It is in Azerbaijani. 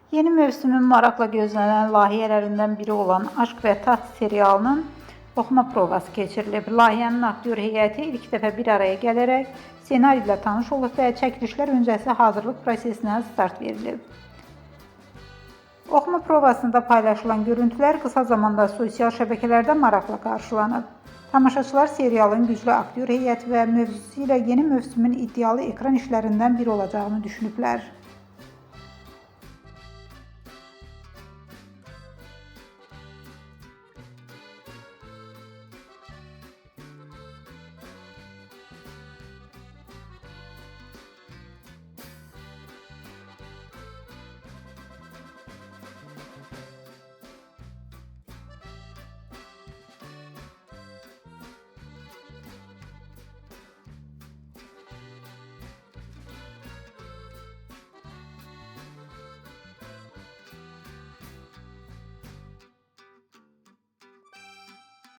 Yeni mövsümün maraqla gözlənilən layihələrindən biri olan Aşk və Taxt serialının oxuma provası keçirilib. Layihənin aktyor heyəti ilk dəfə bir araya gələrək ssenari ilə tanış olub və çəkilişlər öncəsi hazırlıq prosesinə start verilib. Oxuma provasında paylaşılan görüntülər qısa zamanda sosial şəbəkələrdə maraqla qarşılanıb. Tamaşaçılar serialın güclü aktyor heyəti və mövzusu ilə yeni mövsümün iddialı ekran işlərindən biri olacağını düşünüblər.